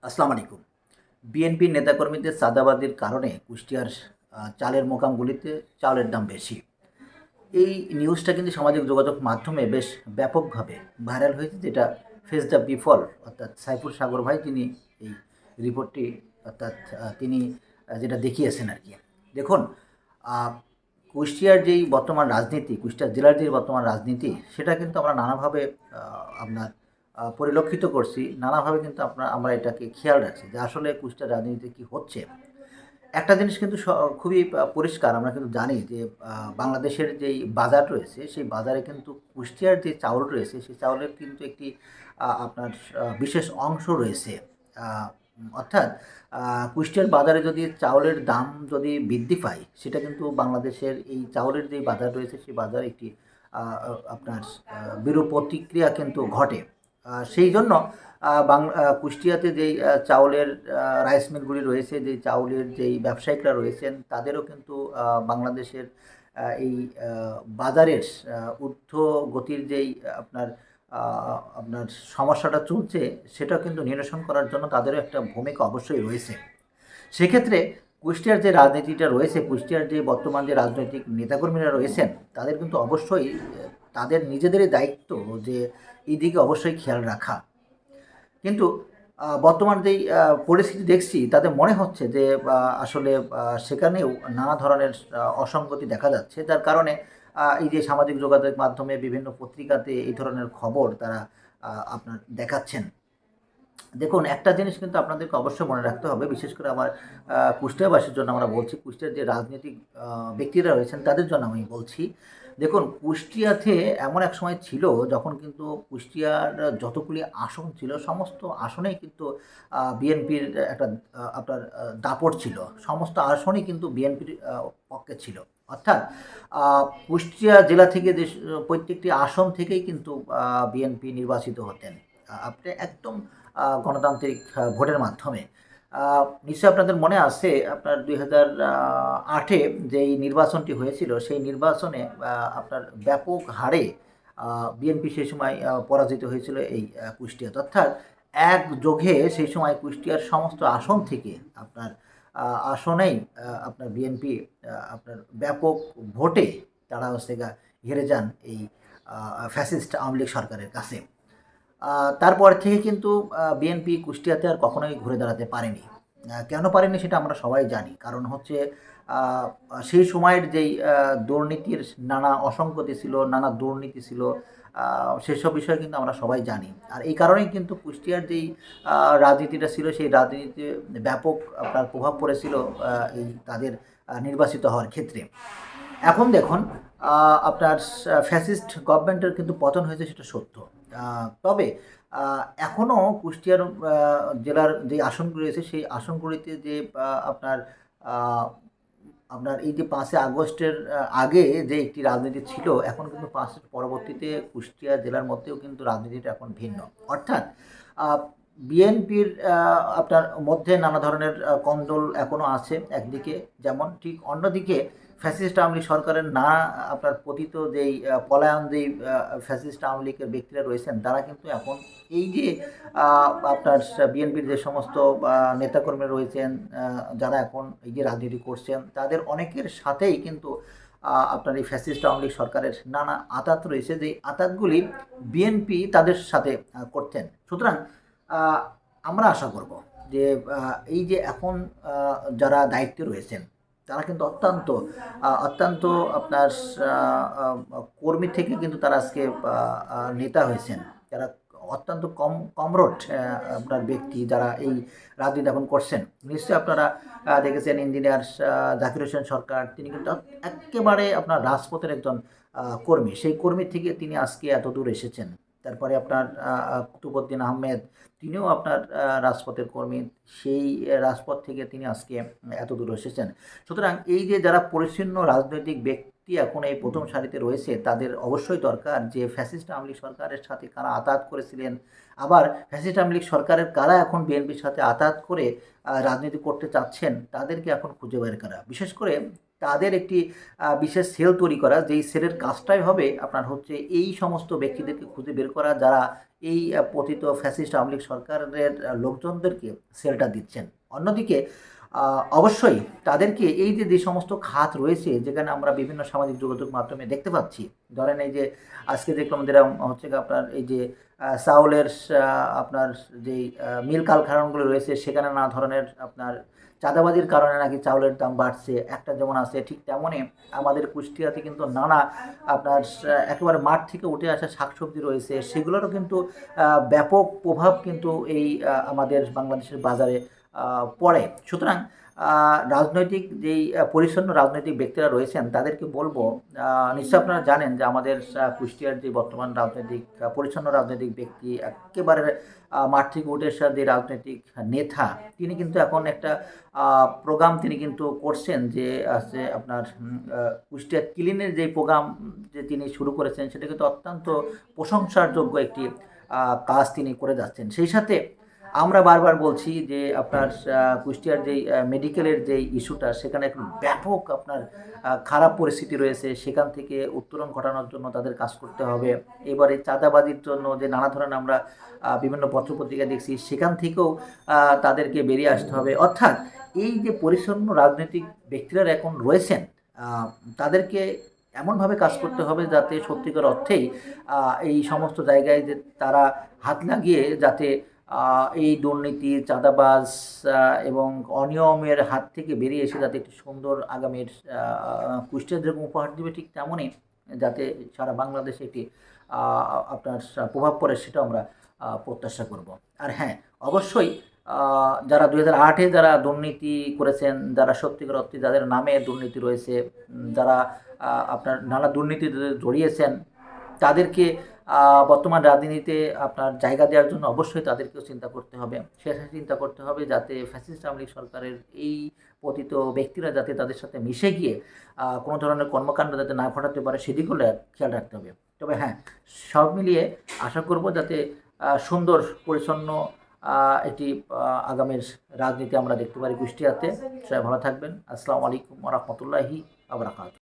আসসালামু আলাইকুম। বিএনপির নেতাকর্মীদের চাঁদাবাজির কারণে কুষ্টিয়ার চালের মোকামগুলিতে চালের দাম বেশি। এই নিউজটা কিন্তু সামাজিক যোগাযোগ মাধ্যমে বেশ ব্যাপকভাবে ভাইরাল হয়েছে, যেটা ফেস দ্য বিফল অর্থাৎ সাইফুল সাগর ভাই যিনি এই রিপোর্টটি অর্থাৎ তিনি যেটা দেখিয়েছেন আর কি। দেখুন, আহ, কুষ্টিয়ার যেই বর্তমান রাজনীতি, কুষ্টিয়া জেলার যে বর্তমান রাজনীতি, সেটা কিন্তু আমরা নানাভাবে আপনার পরিলক্ষিত করছি, নানাভাবে কিন্তু আমরা এটাকে খেয়াল রাখছি যে আসলে কুষ্টিয়ার রাজনীতিতে কী হচ্ছে। একটা জিনিস কিন্তু খুবই পরিষ্কার, আমরা কিন্তু জানি যে বাংলাদেশের যেই বাজার রয়েছে, সেই বাজারে কিন্তু কুষ্টিয়ার যে চাউল রয়েছে, সেই চাউলের কিন্তু একটি আপনার বিশেষ অংশ রয়েছে। আ অর্থাৎ কুষ্টিয়ার বাজারে যদি চাউলের দাম যদি বৃদ্ধি পায়, সেটা কিন্তু বাংলাদেশের এই চাউলের যেই বাজার রয়েছে, সেই বাজারে একটি আপনার বিরূপ প্রতিক্রিয়া কিন্তু ঘটে। সেই জন্য কুষ্টিয়াতে যেই চাউলের রাইস মিলগুলি রয়েছে, যেই চাউলের যেই ব্যবসায়িকরা রয়েছেন, তাদেরও কিন্তু বাংলাদেশের এই বাজারের ঊর্ধ্বগতির যেই আপনার আ আপনার সমস্যাটা চলছে, সেটা কিন্তু নিরসন করার জন্য তাদেরও একটা ভূমিকা অবশ্যই রয়েছে। সেক্ষেত্রে কুষ্টিয়ার যে রাজনীতিটা রয়েছে, কুষ্টিয়ার যে বর্তমান যে রাজনৈতিক নেতাকর্মীরা রয়েছেন, তাদের কিন্তু অবশ্যই তাদের নিজেদেরই দায়িত্ব যে এই দিকে অবশ্যই খেয়াল রাখা। কিন্তু বর্তমান যেই পরিস্থিতি দেখছি, তাতে মনে হচ্ছে যে আসলে সেখানেও নানা ধরনের অসঙ্গতি দেখা যাচ্ছে। যার কারণে এই যে সামাজিক যোগাযোগ মাধ্যমে বিভিন্ন পত্রিকাতে এই ধরনের খবর তারা আপনার দেখাচ্ছেন। দেখুন, একটা জিনিস কিন্তু আপনাদেরকে অবশ্যই মনে রাখতে হবে, বিশেষ করে আমার কুষ্টিয়াবাসীর জন্য আমরা বলছি, কুষ্টিয়ার যে রাজনৈতিক ব্যক্তিরা রয়েছেন তাদের জন্য আমি বলছি। দেখুন, কুষ্টিয়াতে এমন এক সময় ছিল যখন কিন্তু কুষ্টিয়ার যতগুলি আসন ছিল, সমস্ত আসনেই কিন্তু বিএনপির একটা আপনার দাপট ছিল। সমস্ত আসনই কিন্তু বিএনপির পক্ষে ছিল। অর্থাৎ আ কুষ্টিয়া জেলা থেকে যে প্রত্যেকটি আসন থেকেই কিন্তু বিএনপি নির্বাচিত হতেন। আপনি একদম গণতান্ত্রিক ভোটের মাধ্যমে। আ নিশ্চয়ই আপনাদের মনে আছে, আপনার ২০০৮ যেই নির্বাচনটি হয়েছিল, সেই নির্বাচনে আপনার ব্যাপক হারে বিএনপি সেই সময় পরাজিত হয়েছিল এই কুষ্টিয়াতে। অর্থাৎ একযোগে সেই সময় কুষ্টিয়ার সমস্ত আসন থেকে আপনার আসনেই আপনার বিএনপি আপনার ব্যাপক ভোটে তারা হচ্ছে গিয়ে হেরে যান এই ফ্যাসিস্ট আওয়ামী লীগ সরকারের কাছে। তারপর থেকে কিন্তু বিএনপি কুষ্টিয়াতে আর কখনোই ঘুরে দাঁড়াতে পারেনি। কেন পারেনি সেটা আমরা সবাই জানি। কারণ হচ্ছে আ সেই সময়ের যেই দুর্নীতির নানা অসঙ্গতি ছিল, নানা দুর্নীতি ছিল, আ সেসব বিষয়ে কিন্তু আমরা সবাই জানি। আর এই কারণেই কিন্তু কুষ্টিয়ার যেই আ রাজনীতিটা ছিল, সেই রাজনীতিতে ব্যাপক আপনার প্রভাব পড়েছিল এই তাদের নির্বাচিত হওয়ার ক্ষেত্রে। এখন দেখুন, আ আপনার ফ্যাসিস্ট গভর্নমেন্টের কিন্তু পতন হয়েছে, সেটা সত্য। আ তবে আ এখনও কুষ্টিয়ার জেলার যে আসনগুলি রয়েছে, সেই আসনগুলিতে যে আপনার আ আপনার এই যে ৫ই আগস্টের আগে যে একটি রাজনীতি ছিল, এখন কিন্তু পরবর্তীতে কুষ্টিয়া জেলার মধ্যেও কিন্তু রাজনীতিটা এখন ভিন্ন। অর্থাৎ আ বিএনপির আপনার মধ্যে নানা ধরনের কোন্দল এখনো আছে একদিকে, যেমন ঠিক অন্যদিকে ফ্যাসিস্ট আওয়ামী লীগ সরকারের আপনার পতিত যেই পলায়ন যেই ফ্যাসিস্ট আওয়ামী লীগের ব্যক্তিরা রয়েছেন, তারা কিন্তু এখন এই যে আ আপনার বিএনপির যে সমস্ত নেতাকর্মীরা রয়েছেন, যারা এখন এই যে রাজনীতি করছেন, তাদের অনেকের সাথেই কিন্তু আপনার এই ফ্যাসিস্ট আওয়ামী লীগ সরকারের নানা আঁতাত রয়েছে, যেই আঁতাতগুলি বিএনপি তাদের সাথে করতেন। সুতরাং আ আমরা আশা করব যে এই যে এখন আ যারা দায়িত্বে রয়েছেন, তারা কিন্তু অত্যন্ত আপনার আ আ কর্মী থেকে কিন্তু তারা আজকে আ আ নেতা হয়েছেন। যারা অত্যন্ত কমরোট আপনার ব্যক্তি যারা এই রাজনীতি এখন করছেন। নিশ্চয়ই আপনারা দেখেছেন ইঞ্জিনিয়ার জাকির হোসেন সরকার, তিনি কিন্তু এক্কেবারে আপনার রাজপথের একজন কর্মী। সেই কর্মী থেকে তিনি আজকে এতদূর এসেছেন। তারপরে আপনার কুতুবউদ্দিন আহমেদ, তিনিও আপনার রাজপথের কর্মী। সেই রাজপথ থেকে তিনি আজকে এতদূর এসেছেন। সুতরাং এই যে যারা পরিচ্ছন্ন রাজনৈতিক ব্যক্তি এখন এই প্রথম সারিতে রয়েছে, তাদের অবশ্যই দরকার যে ফ্যাসিস্ট আওয়ামী লীগ সরকারের সাথে কারা আঁতাত করেছিলেন, আবার ফ্যাসিস্ট আওয়ামী লীগ সরকারের কারা এখন বিএনপির সাথে আঁতাত করে রাজনীতি করতে চাচ্ছেন, তাদেরকে এখন খুঁজে বের করা। বিশেষ করে তাদের একটি বিশেষ সেল তৈরি করা, যেই সেলের কাজটাই হবে আপনার হচ্ছে এই সমস্ত ব্যক্তিদেরকে খুঁজে বের করা, যারা এই পতিত ফ্যাসিস্ট আওয়ামী লীগ সরকারের লোকজনদেরকে শেল্টার দিচ্ছেন। অন্যদিকে অবশ্যই তাদেরকে এই যে সমস্ত খাত রয়েছে যেখানে আমরা বিভিন্ন সামাজিক যোগাযোগ মাধ্যমে দেখতে পাচ্ছি, ধরেন এই যে আজকে দেখলাম যেটা হচ্ছে গিয়ে আপনার এই যে চাউলের আপনার যেই মিল কারখানাগুলো রয়েছে সেখানে নানা ধরনের আপনার চাঁদাবাজির কারণে নাকি চাউলের দাম বাড়ছে। একটা যেমন আছে ঠিক তেমনই আমাদের কুষ্টিয়াতে কিন্তু নানা আপনার একেবারে মাঠ থেকে উঠে আসা শাকসবজি রয়েছে, সেগুলোরও কিন্তু ব্যাপক প্রভাব কিন্তু এই আমাদের বাংলাদেশের বাজারে পড়ে। সুতরাং রাজনৈতিক যেই পরিচ্ছন্ন রাজনৈতিক ব্যক্তিরা রয়েছেন তাদেরকে বলবো, নিশ্চয়ই আপনারা জানেন যে আমাদের কুষ্টিয়ার যে বর্তমান রাজনৈতিক পরিচ্ছন্ন রাজনৈতিক ব্যক্তি একেবারে মাঠ থেকে উঠে আসা যে রাজনৈতিক নেতা, তিনি কিন্তু এখন একটা প্রোগ্রাম তিনি কিন্তু করছেন যে আছে আপনার কুষ্টিয়া ক্লিনের যে প্রোগ্রাম যে তিনি শুরু করেছেন সেটা কিন্তু অত্যন্ত প্রশংসার যোগ্য একটি কাজ তিনি করে যাচ্ছেন। সেই সাথে আমরা বারবার বলছি যে আপনার কুষ্টিয়ার যেই মেডিকেলের যেই ইস্যুটা সেখানে এখন ব্যাপক আপনার খারাপ পরিস্থিতি রয়েছে, সেখান থেকে উত্তরণ ঘটানোর জন্য তাদের কাজ করতে হবে। এবারে চাঁদাবাজির জন্য যে নানা ধরনের আমরা বিভিন্ন পত্রপত্রিকা দেখছি সেখান থেকেও তাদেরকে বেরিয়ে আসতে হবে। অর্থাৎ এই যে পরিচ্ছন্ন রাজনৈতিক ব্যক্তিরা এখন রয়েছেন তাদেরকে এমনভাবে কাজ করতে হবে যাতে সত্যিকার অর্থেই এই সমস্ত জায়গায় যে তারা হাত লাগিয়ে যাতে এই দুর্নীতি, চাঁদাবাজ এবং অনিয়মের হাত থেকে বেরিয়ে এসে যাতে একটি সুন্দর আগামীর কুষ্টিয়া যেরকম উপহার দেবে ঠিক তেমনই যাতে সারা বাংলাদেশে একটি আপনার প্রভাব পড়ে সেটাও আমরা প্রত্যাশা করব। আর হ্যাঁ, অবশ্যই যারা 2008-এ যারা দুর্নীতি করেছেন, যারা সত্যিকার অর্থে যাদের নামে দুর্নীতি রয়েছে, যারা আপনার নানা দুর্নীতিতে জড়িয়েছেন তাদেরকে বর্তমান রাজনীতিতে আপনার জায়গা দেওয়ার জন্য অবশ্যই তাদেরকেও চিন্তা করতে হবে। সেটা চিন্তা করতে হবে যাতে ফ্যাসিস্ট আওয়ামী লীগ সরকারের এই পতিত ব্যক্তিরা যাতে তাদের সাথে মিশে গিয়ে কোনো ধরনের কর্মকাণ্ড যাতে না ঘটাতে পারে সেদিকেও খেয়াল রাখতে হবে। তবে হ্যাঁ, সব মিলিয়ে আশা করব যাতে সুন্দর পরিচ্ছন্ন একটি আগামীর রাজনীতি আমরা দেখতে পারি কুষ্টিয়াতে। সবাই ভালো থাকবেন। আসসালামু আলাইকুম ওয়া রাহমাতুল্লাহি ওয়া বারাকাতুহু।